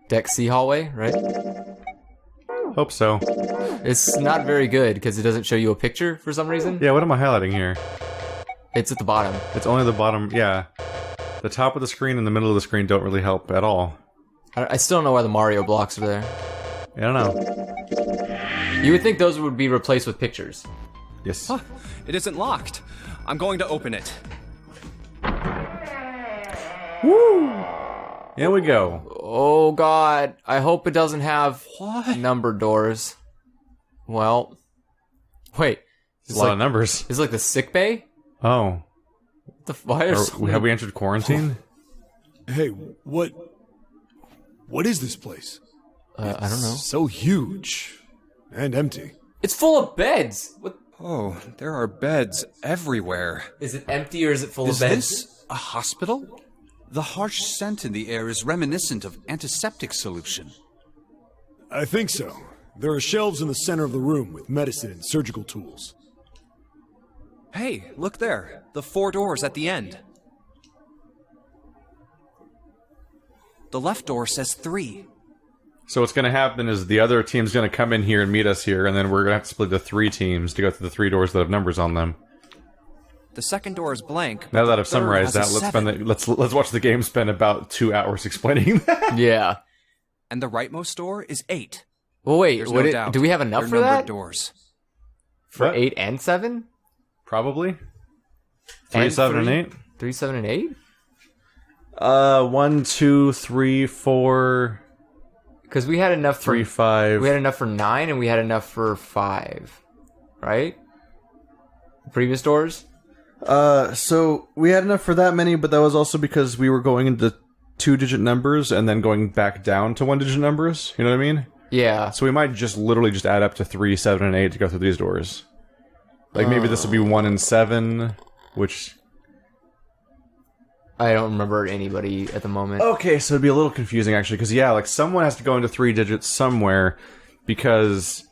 Deck C hallway, right? Hope so. It's not very good because it doesn't show you a picture for some reason. Yeah, what am I highlighting here? It's at the bottom. It's only the bottom, yeah. The top of the screen and the middle of the screen don't really help at all. I still don't know why the Mario blocks are there. I don't know. You would think those would be replaced with pictures. Yes. Huh, it isn't locked. I'm going to open it. Woo! Here we go. Oh god, I hope it doesn't have What? number doors. Well, wait. It's a lot of numbers. It's like the sick bay? Oh. Why are so Have we entered quarantine? Hey, what is this place? I don't know. So huge and empty. It's full of beds. What? Oh, there are beds everywhere. Is it empty or is it full Is of beds? this a hospital? The harsh scent in the air is reminiscent of antiseptic solution. I think so. There are shelves in the center of the room with medicine and surgical tools. Hey, look there. The 4 doors at the end. The left door says 3. So what's going to happen is the other team's going to come in here and meet us here, and then we're going to have to split the 3 teams to go through the 3 doors that have numbers on them. The second door is blank. Now that I've the third summarized has a that, 7. let's watch the game spend about 2 hours explaining that. Yeah. And the rightmost door is 8. Well, wait. There's no Would doubt. do we have enough They're for numbered that? doors. For What? 8 and 7? Probably. 3, 7, and 8. 3, 7, and 8? 1, 2, 3, 4, Because we had enough for 3, 5. we had enough for 9 and we had enough for 5, right? Previous doors. So we had enough for that many, but that was also because we were going into 2-digit numbers and then going back down to 1-digit numbers. You know what I mean? Yeah. So we might just literally just add up to 3, 7, and 8 to go through these doors. Like maybe this would be 1 and 7, which... I don't remember anybody at the moment. Okay, so it'd be a little confusing actually, because yeah, like someone has to go into 3 digits somewhere, because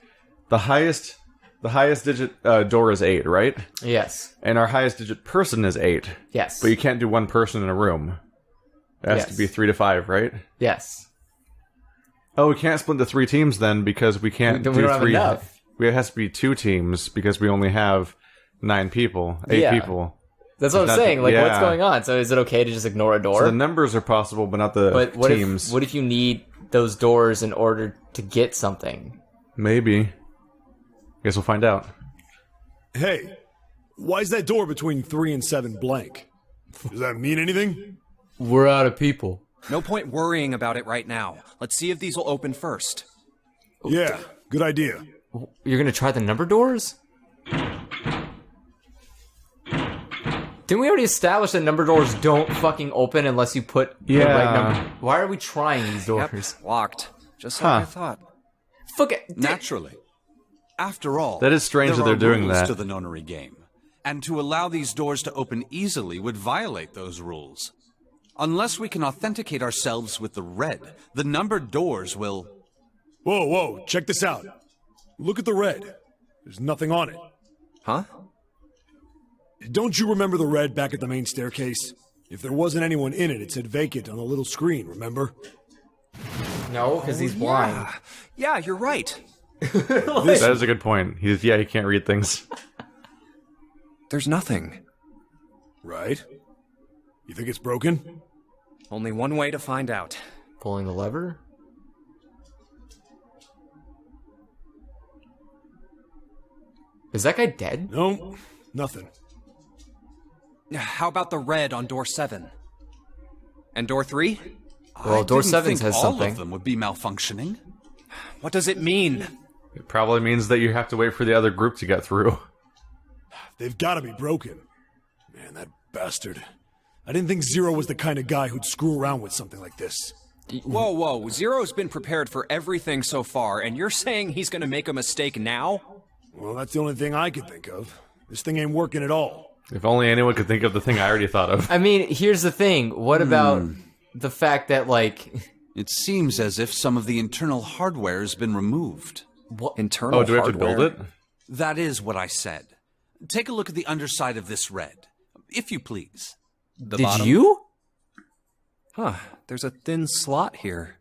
the highest digit door is 8, right? Yes. And our highest digit person is 8. Yes. But you can't do one person in a room. It has to Yes. be 3 to 5, right? Yes. Oh, we can't split the 3 teams then because we can't We do don't have 3. enough. It has to be 2 teams because we only have 9 people, 8 Yeah. people. That's what I'm Not- saying. Like, what's yeah. going on? So is it okay to just ignore a door? So the numbers are possible, but not the but what teams. what if you need those doors in order to get something? Maybe. Guess we'll find out. Hey, why is that door between 3 and 7 blank? Does that mean anything? We're out of people. No point worrying about it right now. Let's see if these will open first. Yeah, good idea. You're gonna try the number doors? Didn't we already establish that number doors don't fucking open unless you put the right Yeah. number? Why are we trying these doors? Yep, locked. Just like I Huh. thought. Fuck it. Naturally. After all, That is strange there that they're are doing rules that. to the Nonary game, and to allow these doors to open easily would violate those rules. Unless we can authenticate ourselves with the red, the numbered doors will... Whoa, check this out. Look at the red. There's nothing on it. Huh? Don't you remember the red back at the main staircase? If there wasn't anyone in it, it said vacant on the little screen, remember? No, because he's blind. Yeah, you're right. That is a good point. He can't read things. There's nothing. Right? You think it's broken? Only one way to find out. Pulling the lever? Is that guy dead? No, nothing. How about the red on door 7? And door 3? Well, door didn't 7 think has all something. of them would be malfunctioning. What does it mean? It probably means that you have to wait for the other group to get through. They've got to be broken. Man, that bastard. I didn't think Zero was the kind of guy who'd screw around with something like this. Whoa. Zero's been prepared for everything so far, and you're saying he's gonna make a mistake now? Well, that's the only thing I could think of. This thing ain't working at all. If only anyone could think of the thing I already thought of. I mean, here's the thing. What about the fact that, like... It seems as if some of the internal hardware has been removed. What? Internal Oh, do we have to hardware? build it? That is what I said. Take a look at the underside of this red, if you please. The Did bottom? you? Huh, there's a thin slot here.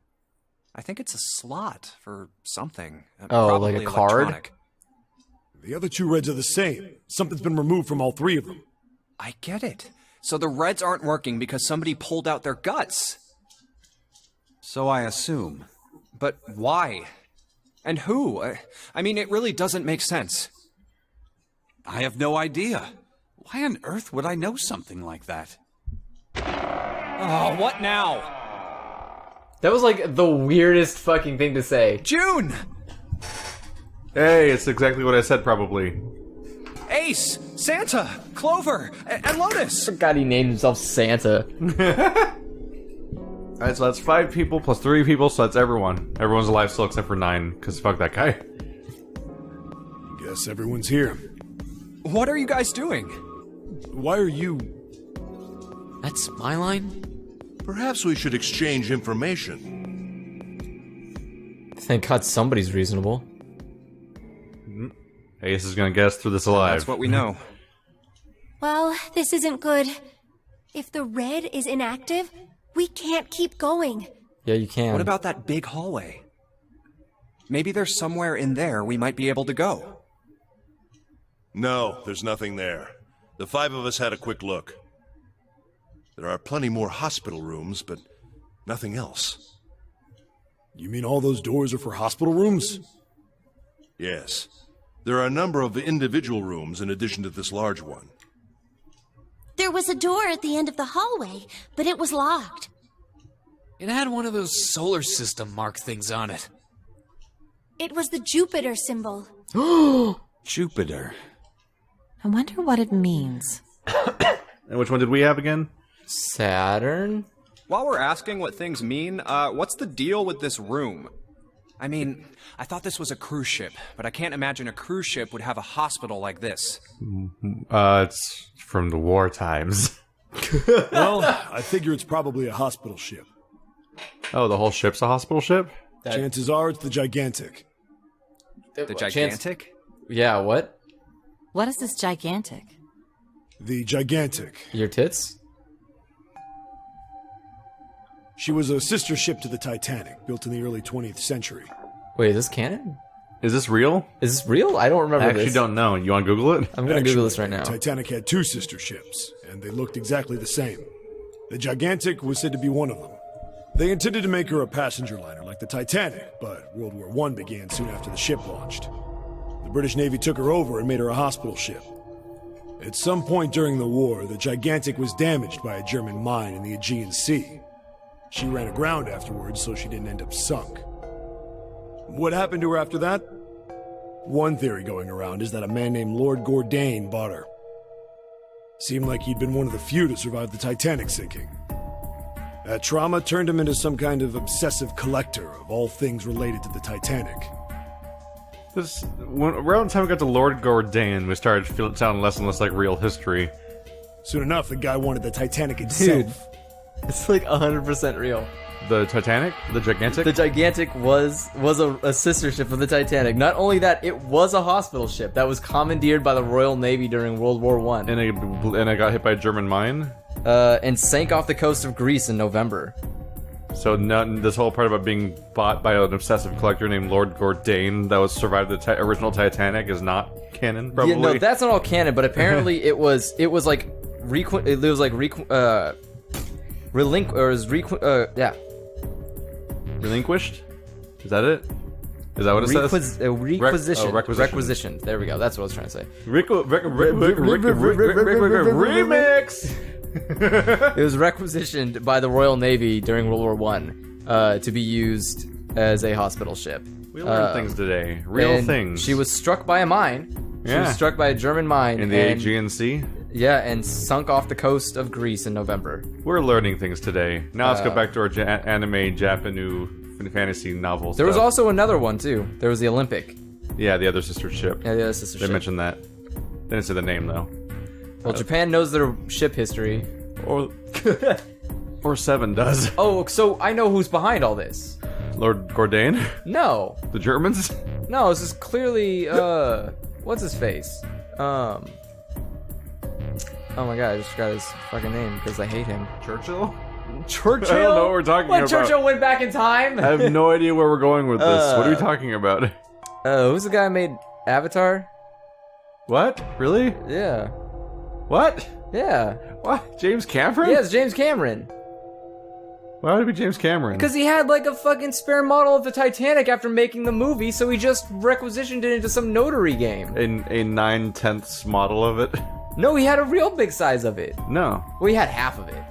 I think it's a slot for something. Oh, Probably like a card? electronic. The other 2 reds are the same. Something's been removed from all 3 of them. I get it. So the reds aren't working because somebody pulled out their guts. So I assume. But why? And who? I mean, it really doesn't make sense. I have no idea. Why on earth would I know something like that? Oh, what now? That was like the weirdest fucking thing to say. June! Hey, it's exactly what I said, probably. Ace! Santa! Clover! And Lotus! God, he named himself Santa. Alright, so that's 5 people plus 3 people, so that's everyone. Everyone's alive still except for 9, because fuck that guy. Guess everyone's here. What are you guys doing? Why are you... That's my line? Perhaps we should exchange information. Thank God somebody's reasonable. Ace is gonna get us through this alive. That's what we know. Well, this isn't good. If the red is inactive, we can't keep going. Yeah, you can. What about that big hallway? Maybe there's somewhere in there we might be able to go. No, there's nothing there. The 5 of us had a quick look. There are plenty more hospital rooms, but nothing else. You mean all those doors are for hospital rooms? Yes. There are a number of individual rooms in addition to this large one. There was a door at the end of the hallway, but it was locked. It had one of those solar system mark things on it. It was the Jupiter symbol. Jupiter. I wonder what it means. And which one did we have again? Saturn? While we're asking what things mean, what's the deal with this room? I mean, I thought this was a cruise ship, but I can't imagine a cruise ship would have a hospital like this. It's from the war times. Well, I figure it's probably a hospital ship. Oh, the whole ship's a hospital ship? Chances are it's the Gigantic. The gigantic? Yeah, what? What is this gigantic? The Gigantic. Your tits? She was a sister ship to the Titanic, built in the early 20th century. Wait, is this canon? Is this real? Is this real? I don't remember I actually this. don't know. You want to Google it? I'm gonna Google this right now. The Titanic had 2 sister ships, and they looked exactly the same. The Gigantic was said to be one of them. They intended to make her a passenger liner like the Titanic, but World War I began soon after the ship launched. The British Navy took her over and made her a hospital ship. At some point during the war, the Gigantic was damaged by a German mine in the Aegean Sea. She ran aground afterwards, so she didn't end up sunk. What happened to her after that? One theory going around is that a man named Lord Gourdane bought her. Seemed like he'd been one of the few to survive the Titanic sinking. That trauma turned him into some kind of obsessive collector of all things related to the Titanic. Around the time we got to Lord Gourdane, we started sounding less and less like real history. Soon enough, the guy wanted the Titanic itself. It's like 100% real. The Titanic? The Gigantic? The Gigantic was a sister ship of the Titanic. Not only that, it was a hospital ship that was commandeered by the Royal Navy during World War I. And it got hit by a German mine? And sank off the coast of Greece in November. So this whole part about being bought by an obsessive collector named Lord Gourdane that survived the original Titanic is not canon, probably? Yeah, no, that's not all canon, but apparently relinquished? Relinquished? Is that it? Is that what it says? Requisitioned. Requisitioned. Requisitioned. There we go. That's what I was trying to say. Remix! It was requisitioned by the Royal Navy during World War I to be used as a hospital ship. We learned things today. Real things. She was struck by a mine. She was struck by a German mine. In the Aegean Sea? Yeah, and sunk off the coast of Greece in November. We're learning things today. Now let's go back to our anime Japanese fantasy novels. There was also another one, too. There was the Olympic. Yeah, the other sister ship. Yeah, the other sister ship. They mentioned that. They didn't say the name, though. Well, Japan knows their ship history. Or 7 does. Oh, so I know who's behind all this. Lord Gourdane? No. The Germans? No, this is clearly, what's his face? Oh my god, I just forgot his fucking name because I hate him. Churchill? Churchill? I don't know what we're talking When about. Churchill went back in time? I have no idea where we're going with this. What are we talking about? Who's the guy who made Avatar? What? Really? Yeah. What? Yeah. What? James Cameron? Yeah, it's James Cameron. Why would it be James Cameron? Because he had like a fucking spare model of the Titanic after making the movie, so he just requisitioned it into some Nonary game. A 9/10 model of it? No, he had a real big size of it. No. Well, he had half of it.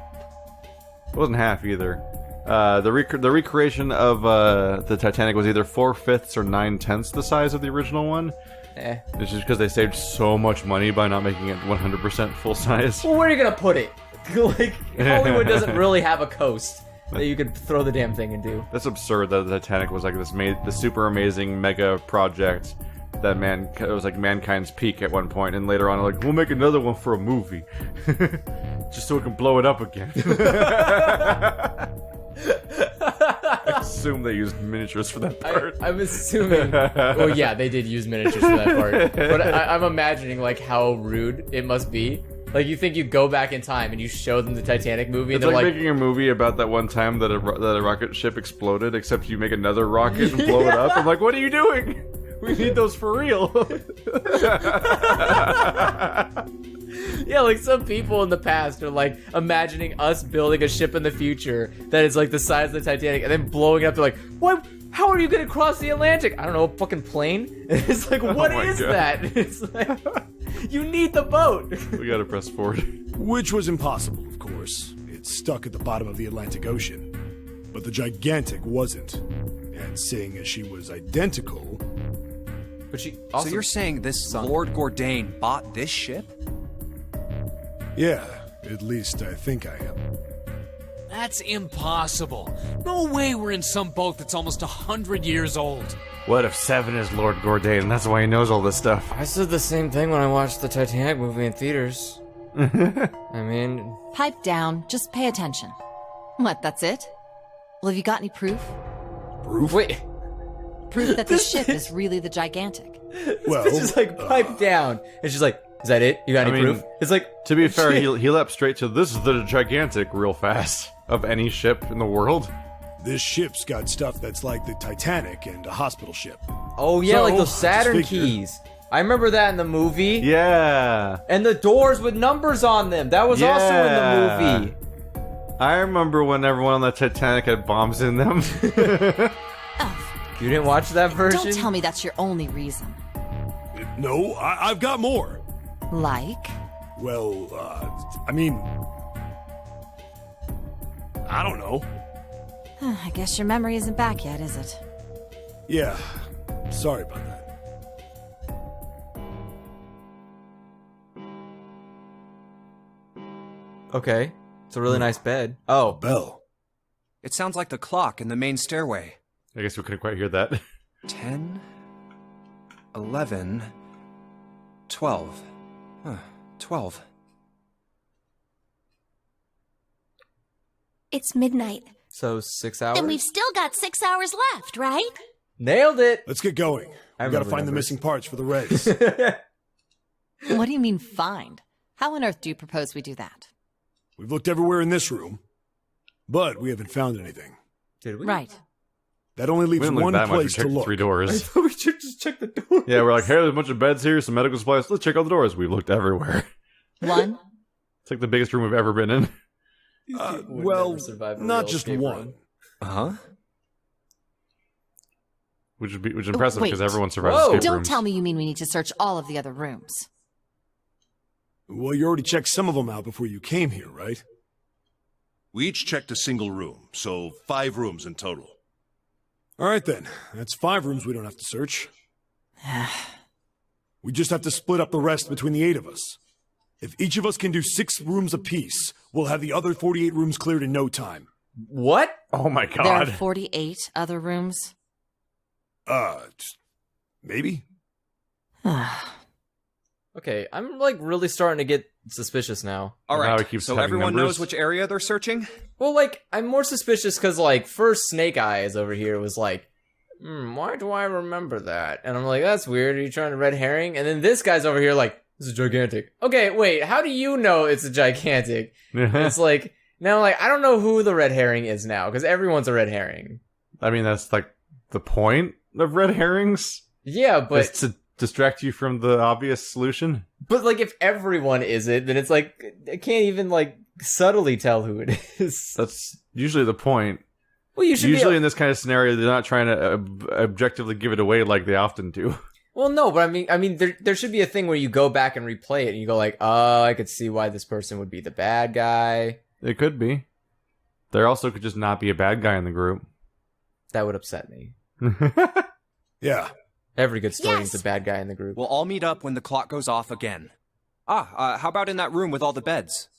It wasn't half either. The recreation of the Titanic was either 4/5 or 9/10 the size of the original one. It's just because they saved so much money by not making it 100% full size. Well, where are you gonna put it? Like, Hollywood doesn't really have a coast that you could throw the damn thing into. That's absurd that the Titanic was like the super amazing mega project that it was like mankind's peak at one point, and later on like, we'll make another one for a movie. Just so we can blow it up again. I assume they used miniatures for that part. I'm assuming. Well, yeah, they did use miniatures for that part. But I'm imagining like how rude it must be. Like, you think you go back in time and you show them the Titanic movie, and It's they're like like, making a movie about that one time that a rocket ship exploded, except you make another rocket and blow it up. I'm like, what are you doing? We need those for real. yeah, like some people in the past are like imagining us building a ship in the future that is like the size of the Titanic and then blowing it up. They're like, what? How are you gonna cross the Atlantic? I don't know, a fucking plane? And it's like, what is that? It's like, you need the boat. We gotta press forward. Which was impossible, of course. It's stuck at the bottom of the Atlantic Ocean. But the Gigantic wasn't. And seeing as she was identical... But she also... So you're saying this Lord Gordain bought this ship? Yeah, at least I think I am. That's impossible. No way we're in some boat that's almost 100 years old. What if Seven is Lord Gordain and that's why he knows all this stuff? I said the same thing when I watched the Titanic movie in theaters. I mean... Pipe down, just pay attention. What, that's it? Well, have you got any proof? Proof? Wait. Proof that this ship is really the Gigantic. Well, It's just like, pipe down. And she's like, is that it? You got any proof? It's like... To be fair, he leapt straight to, this is the Gigantic real fast. Of any ship in the world. This ship's got stuff that's like the Titanic and a hospital ship. Oh yeah, So, like those Saturn just figure- keys. I remember that in the movie. Yeah. And the doors with numbers on them. That was also in the movie. I remember when everyone on the Titanic had bombs in them. You didn't watch that version? Don't tell me that's your only reason. No, I've got more. Like? Well, I mean... I don't know. I guess your memory isn't back yet, is it? Yeah, sorry about that. Okay. It's a really nice bed. Oh. Bell. It sounds like the clock in the main stairway. I guess we couldn't quite hear that. 10, 11, 12. 12. It's midnight. So 6 hours? And we've still got 6 hours left, right? Nailed it! Let's get going. We gotta find the missing parts for the Reds. What do you mean, find? How on earth do you propose we do that? We've looked everywhere in this room, but we haven't found anything. Did we? Right. That only We leaves didn't look one that much. We place to checked look. 3 doors. We should just check the door. Yeah, we're like, hey, there's a bunch of beds here, some medical supplies. Let's check all the doors. We've looked everywhere. One? It's like the biggest room we've ever been in. Well, not just one. Huh? Which is impressive wait. because everyone survives Whoa. escape Don't rooms. tell me you mean we need to search all of the other rooms. Well, you already checked some of them out before you came here, right? We each checked a single room, so 5 rooms in total. All right, then. That's 5 rooms we don't have to search. We just have to split up the rest between the 8 of us. If each of us can do 6 rooms apiece, we'll have the other 48 rooms cleared in no time. What? Oh my There are god. 48 other rooms? Maybe? Okay, I'm like really starting to get suspicious now. All Now right, it keeps so having everyone numbers. knows which area they're searching? Well, like, I'm more suspicious because, like, first Snake Eyes over here was like, why do I remember that? And I'm like, that's weird. Are you trying to red herring? And then this guy's over here like, this is gigantic. Okay, wait, how do you know it's a gigantic? It's like, Now, like, I don't know who the red herring is now, because everyone's a red herring. I mean, that's like the point of red herrings. Yeah, but... Is to distract you from the obvious solution. But, like, if everyone is it, then it's like, I can't even, like, subtly tell who it is. That's usually the point. Well, you should usually in this kind of scenario, they're not trying to objectively give it away like they often do. Well, no, but I mean, there should be a thing where you go back and replay it, and you go like, oh, I could see why this person would be the bad guy. It could be. There also could just not be a bad guy in the group. That would upset me. Yeah. Every good story needs a bad guy in the group. We'll all meet up when the clock goes off again. How about in that room with all the beds?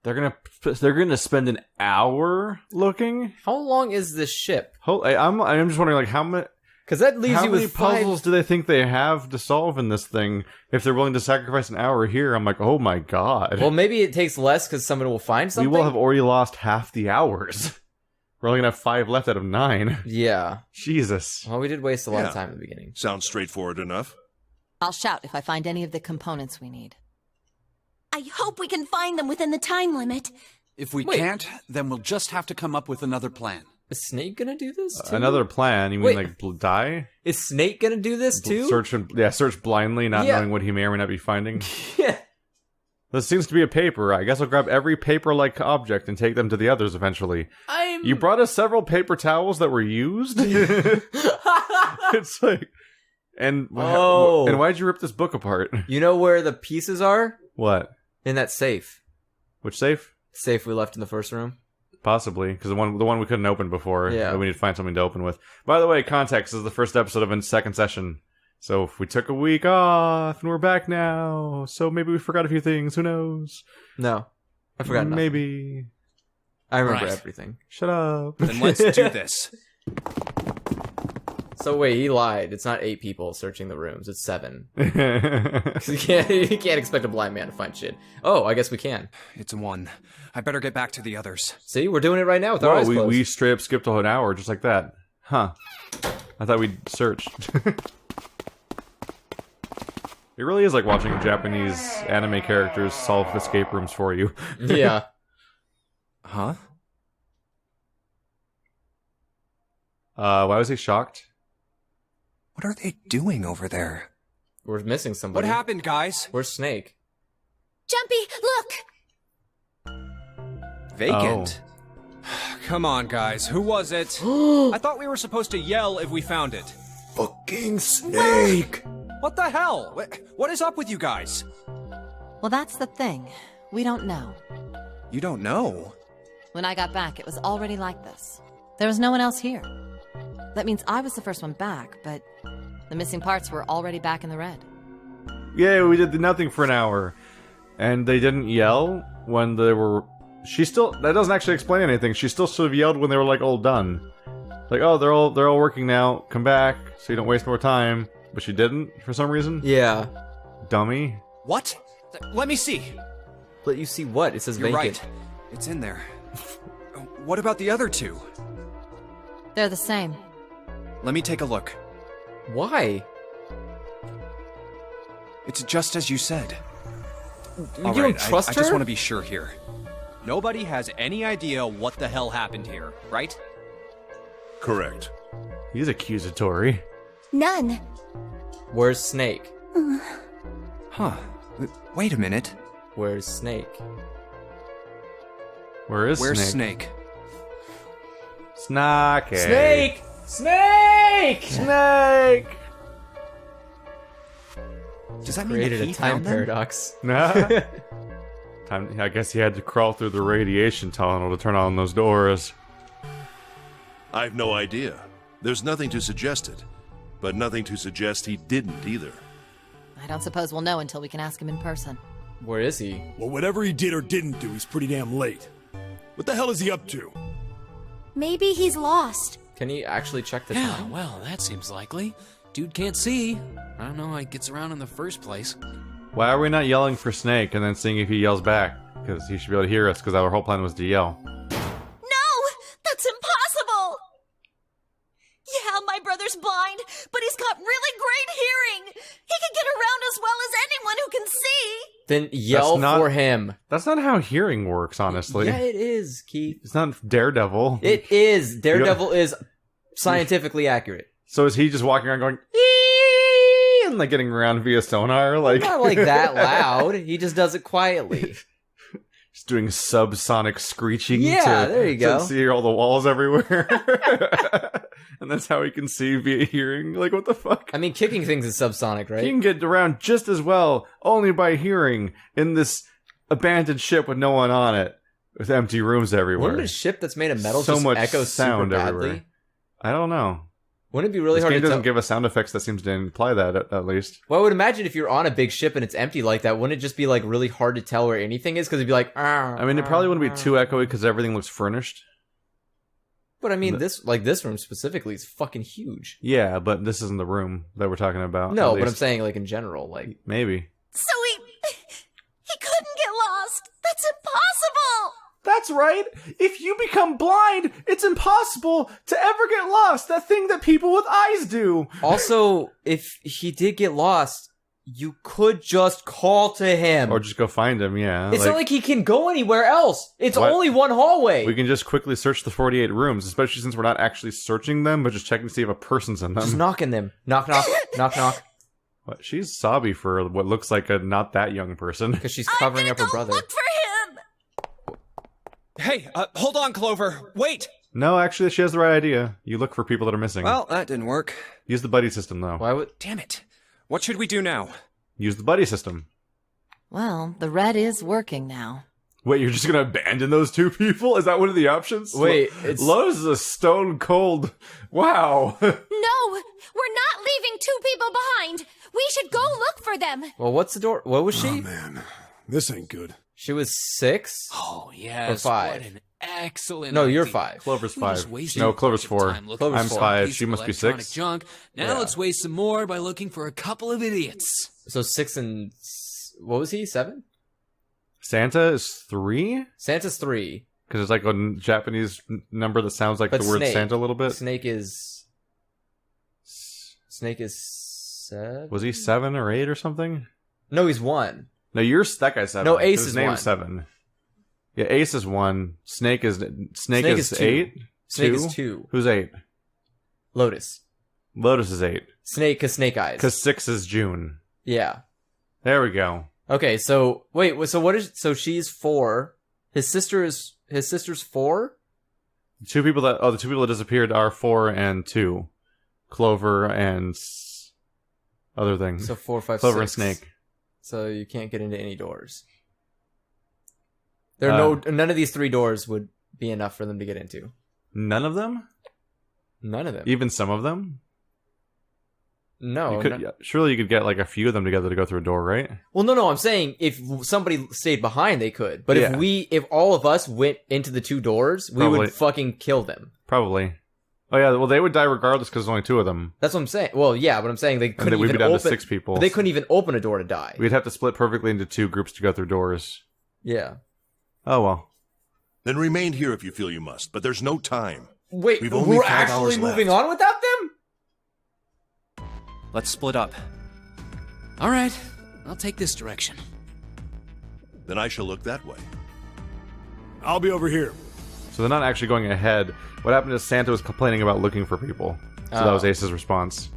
They're gonna spend an hour looking. How long is this ship? I'm just wondering, like, how many. Because that leaves you with puzzles do they think they have to solve in this thing? If they're willing to sacrifice an hour here, I'm like, oh my god. Well, maybe it takes less because someone will find something. We will have already lost half the hours. We're only gonna have 5 left out of 9. Yeah. Jesus. Well, we did waste a lot of time at the beginning. Sounds straightforward enough. I'll shout if I find any of the components we need. I hope we can find them within the time limit. If we can't, then we'll just have to come up with another plan. Is Snake gonna do this too? Another plan? You mean like die? Is Snake gonna do this too? Search blindly, not knowing what he may or may not be finding. Yeah. This seems to be a paper. I guess I'll grab every paper-like object and take them to the others eventually. You brought us several paper towels that were used? It's like... And why'd you rip this book apart? You know where the pieces are? What? In that safe. Which safe? Safe we left in the first room. Possibly, because the one we couldn't open before. Yeah. We need to find something to open with. By the way, context, this is the first episode of a second session. So if we took a week off and we're back now, so maybe we forgot a few things. Who knows? No, I forgot nothing. Maybe. I remember everything. Shut up. Then let's do this. So wait, he lied. It's not 8 people searching the rooms. It's 7. You can't expect a blind man to find shit. Oh, I guess we can. It's 1. I better get back to the others. See, we're doing it right now with our eyes closed. We straight up skipped a whole hour just like that. Huh. I thought we'd searched. It really is like watching Japanese anime characters solve escape rooms for you. Yeah. Huh? Why was he shocked? What are they doing over there? We're missing somebody. What happened, guys? Where's Snake? Jumpy, look! Vacant. Come on, guys. Who was it? I thought we were supposed to yell if we found it. Fucking Snake! What the hell? What is up with you guys? Well, that's the thing. We don't know. You don't know? When I got back, it was already like this. There was no one else here. That means I was the first one back, but the missing parts were already back in the red. Yeah, we did nothing for an hour. And they didn't yell when they were... That doesn't actually explain anything. She still sort of yelled when they were, like, all done. Like, oh, they're all working now. Come back, so you don't waste more time. But she didn't, for some reason? Yeah. Dummy. What? Let me see. Let you see what? It says You're vacant. right. It's in there. What about the other 2? They're the same. Let me take a look. Why? It's just as you said. You don't trust her? I just want to be sure here. Nobody has any idea what the hell happened here, right? Correct. He's accusatory. None. Where's Snake? Huh. Wait a minute. Where's Snake? Where's Snake? Snake! Snake! Snake! Snake! Does that mean Created that he a time found them? paradox. I guess he had to crawl through the radiation tunnel to turn on those doors. I've no idea. There's nothing to suggest it, but nothing to suggest he didn't either. I don't suppose we'll know until we can ask him in person. Where is he? Well, whatever he did or didn't do, he's pretty damn late. What the hell is he up to? Maybe he's lost. Can he actually check the Yeah, time? well, that seems likely. Dude can't see. I don't know how he gets around in the first place. Why are we not yelling for Snake and then seeing if he yells back? Because he should be able to hear us, because our whole plan was to yell. No! That's impossible! Yeah, my brother's blind, but he's got really great hearing! He can get around as well as anyone who can see! Then yell for him. That's not how hearing works, honestly. Yeah, it is, Keith. It's not Daredevil. It is. Daredevil is scientifically accurate. So is he just walking around going, "Ee!" and like getting around via sonar? Like Not like that loud. He just does it quietly. Just doing subsonic screeching. Yeah, there you go. To see all the walls everywhere. And that's how he can see via hearing. Like, what the fuck? I mean, kicking things is subsonic, right? He can get around just as well, only by hearing, in this abandoned ship with no one on it, with empty rooms everywhere. Wouldn't a ship that's made of metal so just much echo sound super everywhere. badly? I don't know. Wouldn't it be really This hard game to doesn't tell? give us sound effects that seems to imply that, at least. Well, I would imagine if you're on a big ship and it's empty like that, wouldn't it just be like really hard to tell where anything is? Because it'd be like, I mean, it probably wouldn't be too echoey because everything looks furnished. But I mean, this room specifically is fucking huge. Yeah, but this isn't the room that we're talking about. No, at but I'm least. saying like in general, like Maybe. So he couldn't get lost. That's impossible. That's right. If you become blind, it's impossible to ever get lost. That thing that people with eyes do. Also, if he did get lost, you could just call to him. Or just go find him, yeah. It's not like he can go anywhere else. It's only one hallway. We can just quickly search the 48 rooms, especially since we're not actually searching them, but just checking to see if a person's in them. Just knocking them. Knock, knock, knock, knock. What? She's sobby for what looks like a not that young person. Because she's covering up her brother. Look for him. Hey, hold on, Clover. Wait! No, actually, she has the right idea. You look for people that are missing. Well, that didn't work. Use the buddy system, though. Why would... Damn it. What should we do now? Use the buddy system. Well, the red is working now. Wait, you're just gonna abandon those two people? Is that one of the options? Wait, it's... Lowe's is a stone cold... Wow. No, we're not leaving two people behind. We should go look for them. Well, what's the door? What was she? Oh, man. This ain't good. She was 6? Oh, yes. Or 5? What an excellent No, you're idea. 5. Clover's We just 5. wasted No, a Clover's bunch of 4. time looking Clover's for I'm a 5. piece She of must be electronic 6. Junk. Now Yeah. let's waste some more by looking for a couple of idiots. So 6 and... What was he? 7? Santa is 3? Santa's 3. Because it's like a Japanese number that sounds like But the word Snake. Santa a little bit. Snake is 7? Was he 7 or 8 or something? No, he's 1. No, that guy's 7. No, Ace His is name's 1. 7. Yeah, Ace is 1. Snake is Snake is 2. 8. Snake is 2. Who's 8? Lotus. Lotus is 8. Snake, cause Snake Eyes. Because 6 is June. Yeah. There we go. Okay, so wait, so what is? So she's 4. His sister's 4. The two people that disappeared are 4 and 2. Clover and other things. So 4, 5, Clover 6. and Snake. So you can't get into any doors. There are none of these 3 doors would be enough for them to get into. None of them? None of them. Even some of them? No. Surely you could get like a few of them together to go through a door, right? Well, no. I'm saying if somebody stayed behind, they could. But if all of us went into the 2 doors, we would fucking kill them. Probably. Oh yeah. Well, they would die regardless because there's only 2 of them. That's what I'm saying. Well, yeah, but I'm saying they couldn't we'd even be down open. to 6 people. But they couldn't even open a door to die. We'd have to split perfectly into 2 groups to go through doors. Yeah. Oh well. Then remain here if you feel you must, but there's no time. Wait, We've only we're 5 actually hours moving left. on without them? Let's split up. All right, I'll take this direction. Then I shall look that way. I'll be over here. So they're not actually going ahead. What happened is Santa was complaining about looking for people. So that was Ace's response.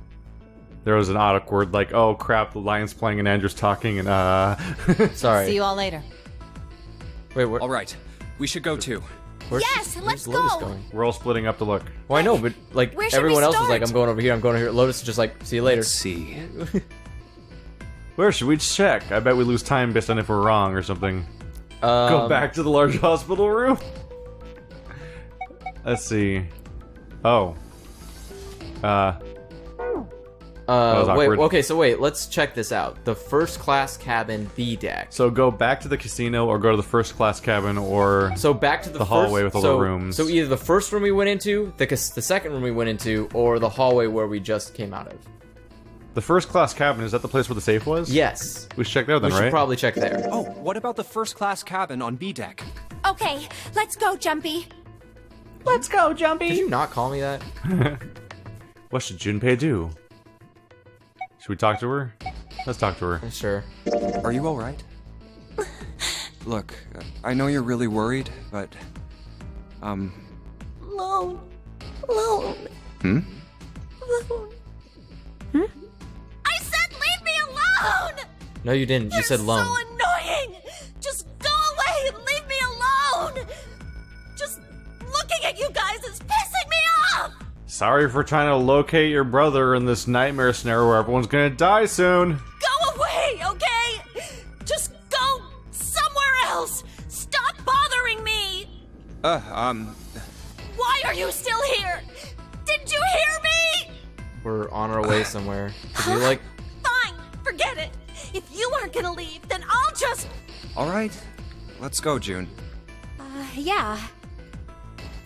There was an awkward, like, oh crap, the lion's playing and Andrew's talking, and Sorry. See you all later. Wait, All right, we should go too. Yes, let's Lotus go. going? we're all splitting up to look. Well, I know, but like Where should everyone we else was like, start? I'm going over here, I'm going over here. Lotus is just like, see you later. Let's see. Where should we check? I bet we lose time based on if we're wrong or something. Go back to the large hospital room. Let's see. Oh. was wait, awkward. okay, so wait, let's check this out. The first class cabin B deck. So go back to the casino or go to the first class cabin or So back to the hallway with all the rooms. So either the first room we went into, the second room we went into, or the hallway where we just came out of. the first class cabin, is that the place where the safe was? Yes. We should check there then, We should right? probably check there. Oh, what about the first class cabin on B deck? Okay, let's go, Jumpy. Let's go, Jumpy! Did you not call me that? What should Junpei do? Should we talk to her? Let's talk to her. Sure. Are you alright? Look, I know you're really worried, but... Alone. Hmm? Alone. I said leave me alone! No, you didn't. You said loan. So annoying! Just go away and leave me alone! Just looking at you guys is pissing me off! Sorry for trying to locate your brother in this nightmare scenario where everyone's gonna die soon. Go away, okay? Just go somewhere else! Stop bothering me! Why are you still here? Did you hear me? We're on our way somewhere. Could you, like... Fine, forget it. If you aren't gonna leave, then I'll just... Alright, let's go, June. Yeah.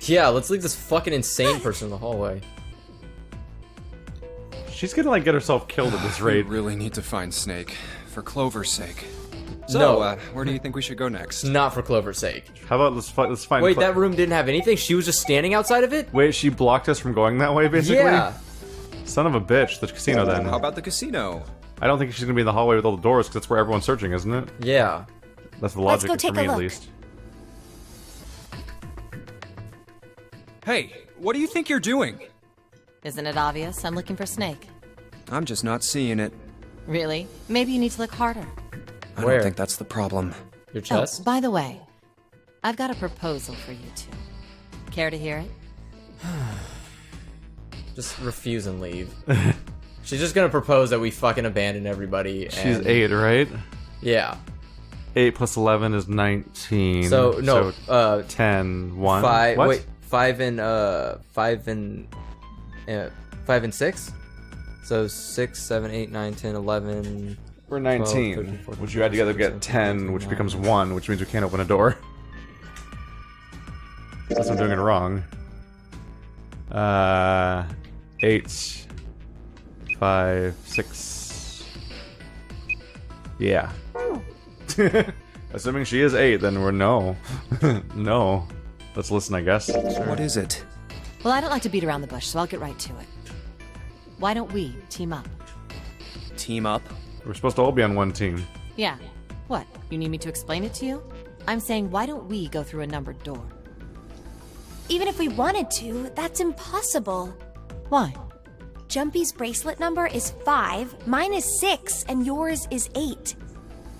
Yeah, let's leave this fucking insane person in the hallway. She's gonna like get herself killed at this We rate. really need to find Snake, for Clover's sake. So, No. where do you think we should go next? Not for Clover's sake. How about let's find. Wait, that room didn't have anything? She was just standing outside of it? Wait, she blocked us from going that way, basically. Yeah. Son of a bitch. The casino then. How about the casino? I don't think she's gonna be in the hallway with all the doors because that's where everyone's searching, isn't it? Yeah. That's the Let's logic go for take me, a at look. least. Hey, what do you think you're doing? Isn't it obvious? I'm looking for Snake. I'm just not seeing it. Really? Maybe you need to look harder. I Where? don't think that's the problem. Your Oh, chest? by the way, I've got a proposal for you two. Care to hear it? Just refuse and leave. She's just gonna propose that we fucking abandon everybody. She's and... 8, right? Yeah. 8 plus 11 is 19. So, no, 10, 1. 5, What? wait, 5 and 6? So 6, 7, 8, 9, 10, 11... We're 19, 12, 13, 14, which you add together to get 10, which becomes 1, which means we can't open a door. Unless I'm doing it wrong. 8, 5, 6. Yeah. Assuming she is 8, then we're no. No. Let's listen, I guess. What is it? Well, I don't like to beat around the bush, so I'll get right to it. Why don't we team up? Team up? We're supposed to all be on one team. Yeah. What? You need me to explain it to you? I'm saying, why don't we go through a numbered door? Even if we wanted to, that's impossible. Why? Jumpy's bracelet number is 5, mine is 6, and yours is 8.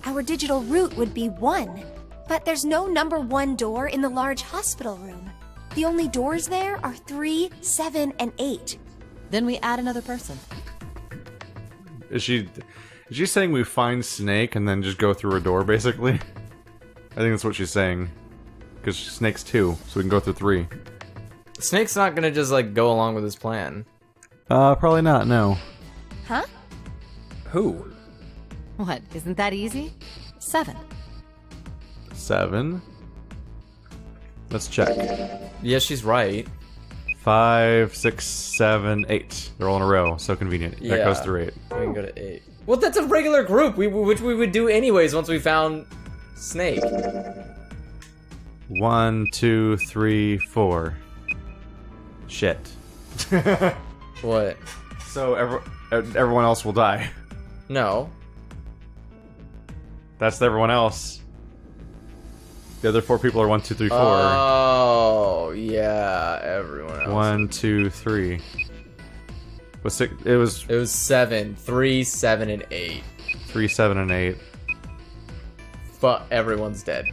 Our digital route would be 1. But there's no number 1 door in the large hospital room. The only doors there are 3, 7, and 8. Then we add another person. Is she saying we find Snake and then just go through a door, basically? I think that's what she's saying. Because Snake's 2, so we can go through 3. Snake's not gonna just, like, go along with his plan. Probably not, no. Huh? Who? What? Isn't that easy? 7. 7. Let's check. Yeah, she's right. 5, 6, 7, 8. They're all in a row. So convenient. That goes through 8. We can go to 8. Well, that's a regular group, which we would do anyways once we found Snake. 1, 2, 3, 4. Shit. What? So everyone else will die. No. That's everyone else. The other 4 people are 1, 2, 3, 4. Oh, yeah, everyone else. 1, 2, 3. Was 6? It was 7. 3, 7, and 8. 3, 7, and 8. But everyone's dead.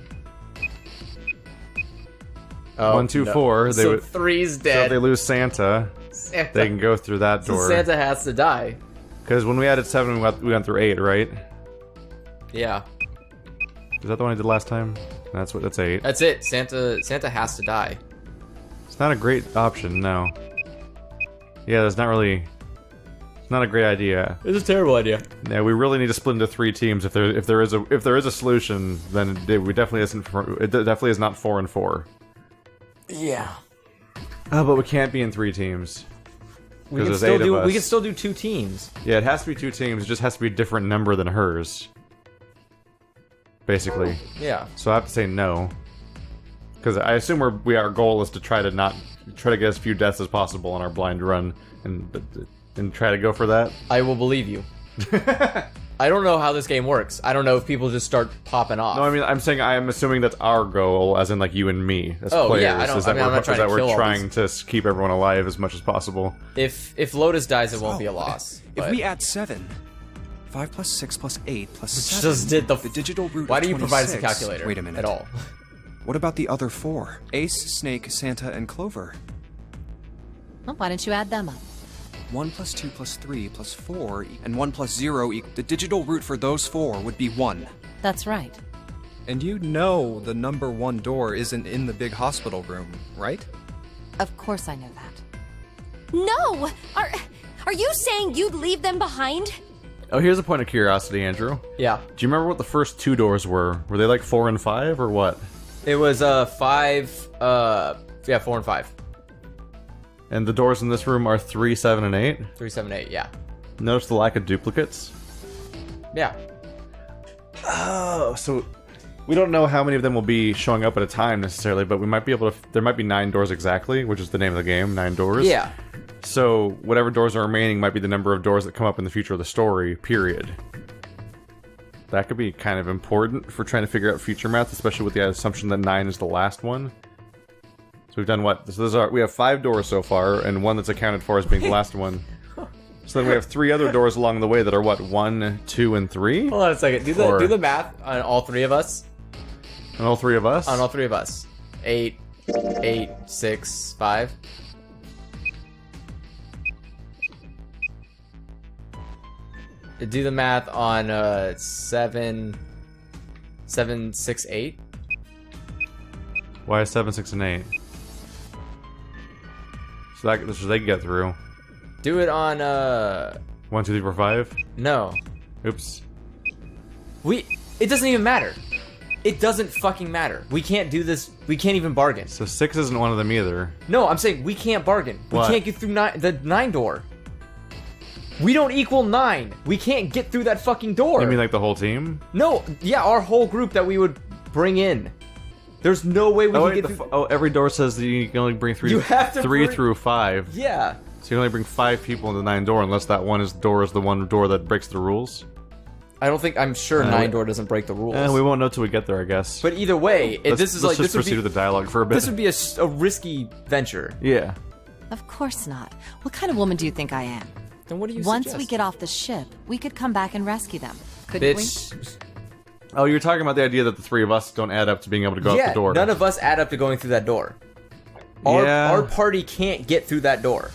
Oh, 1, 2, 4. They so would. 3's So dead. if they lose Santa, Santa. they can go through that So door. Santa has to die. Because when we added 7, we went through 8, right? Yeah. Is that the one I did last time? That's 8. That's it. Santa has to die. It's not a great option, no. Yeah, that's not really. It's not a great idea. It's a terrible idea. Yeah, we really need to split into 3 teams. If there is a solution, then it definitely is not 4 and 4. Yeah. Oh, but we can't be in 3 teams. We Because can there's 8 still of us. we can still do 2 teams. Yeah, it has to be 2 teams. It just has to be a different number than hers. Basically. Yeah. So I have to say no. Because I assume our goal is to try to get as few deaths as possible on our blind run, and try to go for that. I will believe you. I don't know how this game works. I don't know if people just start popping off. No, I mean, I'm assuming that's our goal, as in like you and me as players. Yeah, I'm not trying to kill we're trying to keep everyone alive as much as possible. If Lotus dies, it won't be a loss. If we add 7, 5 plus 6 plus 8 plus 7. Just did the digital root. Why of do you provide us a 26. calculator? Wait a minute. At all? What about the other 4? Ace, Snake, Santa, and Clover. Well, why don't you add them up? 1 plus 2 plus 3 plus 4 and 1 plus 0 the digital root for those 4 would be 1. That's right. And you know the number 1 door isn't in the big hospital room, right? Of course I know that. No! Are you saying you'd leave them behind? Oh, here's a point of curiosity, Andrew. Yeah. Do you remember what the first 2 doors were? Were they like 4 and 5 or what? It was 5. 4 and 5. And the doors in this room are 3, 7, and 8? 3, 7, 8, yeah. Notice the lack of duplicates? Yeah. Oh, so we don't know how many of them will be showing up at a time necessarily, but we might be able to... There might be 9 doors exactly, which is the name of the game, 9 doors. Yeah. So whatever doors are remaining might be the number of doors that come up in the future of the story, period. That could be kind of important for trying to figure out future math, especially with the assumption that 9 is the last one. So we've done what? So we have 5 doors so far, and 1 that's accounted for as being the last one. So then we have 3 other doors along the way that are what? 1, 2, and 3? Hold on a second. Do the math on all 3 of us. On all 3 of us? On all 3 of us. 8, 6, 5. Do the math on 7, 6, 8. Why is 7, 6, and 8? So they can get through. Do it on 1, 2, 3, 4, 5? No. Oops. It doesn't even matter. It doesn't fucking matter. We can't do this. We can't even bargain. So 6 isn't one of them either. No, I'm saying we can't bargain. What? We can't get through the 9 door. We don't equal 9. We can't get through that fucking door. You mean like the whole team? No, yeah, our whole group that we would bring in. There's no way we can get through. Every door says that you can only bring 3 You have to 3 bring- through 5. Yeah. So you can only bring 5 people into the 9 door unless that one door is the one door that breaks the rules. I'm sure 9 door doesn't break the rules. We won't know till we get there, I guess. But either way, let's this just proceed with the dialogue for a bit. This would be a risky venture. Yeah. Of course not. What kind of woman do you think I am? Then what do you Once suggest? we get off the ship, we could come back and rescue them. Couldn't Bitch. Oh, you're talking about the idea that the 3 of us don't add up to being able to go out Yeah, the door. none of us add up to going through that door. Our party can't get through that door.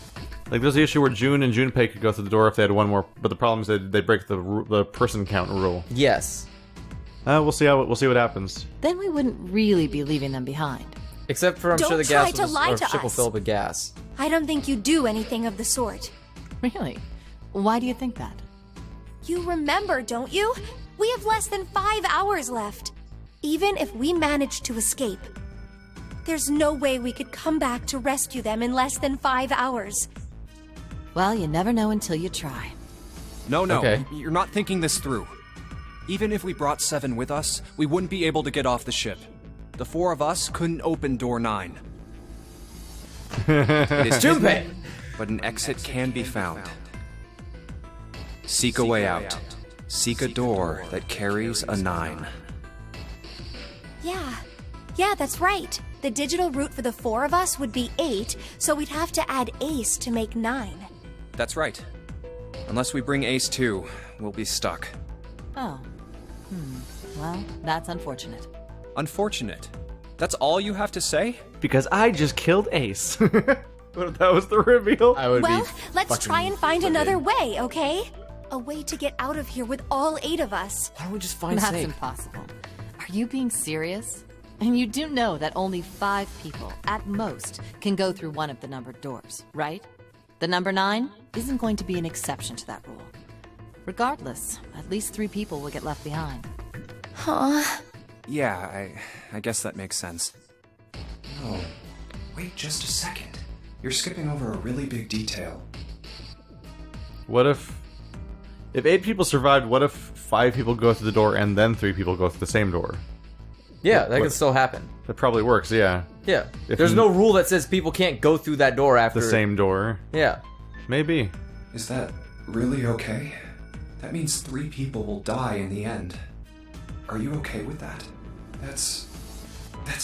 Like, there's the issue where June and Junpei could go through the door if they had one more, but the problem is they break the person count rule. Yes. We'll see what happens. Then we wouldn't really be leaving them behind. Except for I'm Don't sure the try gas to lie to ship will us. fill up with gas. I don't think you do anything of the sort. Really? Why do you think that? You remember, don't you? We have less than 5 hours left. Even if we manage to escape, there's no way we could come back to rescue them in less than 5 hours. Well, you never know until you try. No, Okay. you're not thinking this through. Even if we brought 7 with us, we wouldn't be able to get off the ship. The 4 of us couldn't open door 9. It is Junpei! hidden, but an exit can be found. Seek a way out. Seek a door that carries a 9. Yeah, that's right. The digital root for the 4 of us would be 8, so we'd have to add Ace to make 9. That's right. Unless we bring Ace too, we'll be stuck. Oh. Well, that's unfortunate. Unfortunate. That's all you have to say? Because I just killed Ace. What if that was the reveal? I would Well, be let's fucking try and find livid. another way, okay? A way to get out of here with all 8 of us. Why don't we just find That's Snake? impossible. Are you being serious? And you do know that only 5 people, at most, can go through one of the numbered doors, right? The number 9 isn't going to be an exception to that rule. Regardless, at least 3 people will get left behind. Huh? Yeah, I guess that makes sense. Oh, wait just a second. You're skipping over a really big detail. What if 8 people survived, what if 5 people go through the door and then 3 people go through the same door? Yeah, that can still happen. That probably works, yeah. Yeah. If There's you- no rule that says people can't go through that door after The same door. Yeah. Maybe. Is that really okay? That means 3 people will die in the end. Are you okay with that? That's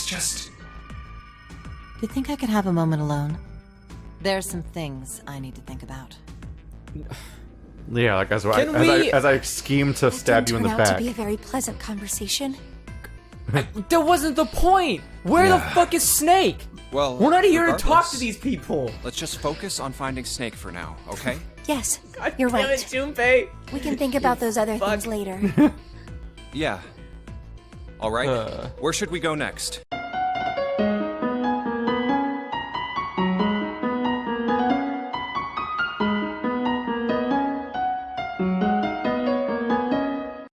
just... Do you think I could have a moment alone? There's some things I need to think about. Yeah, like as I scheme to stab you in the Turned out to back. be a very pleasant conversation. That wasn't the point. Where the fuck is Snake? Well, we're not here to talk to regardless, these people. Let's just focus on finding Snake for now, okay? Yes, God you're damn right. it, Junpei. We can think about those other things later. Yeah. All right. Where should we go next?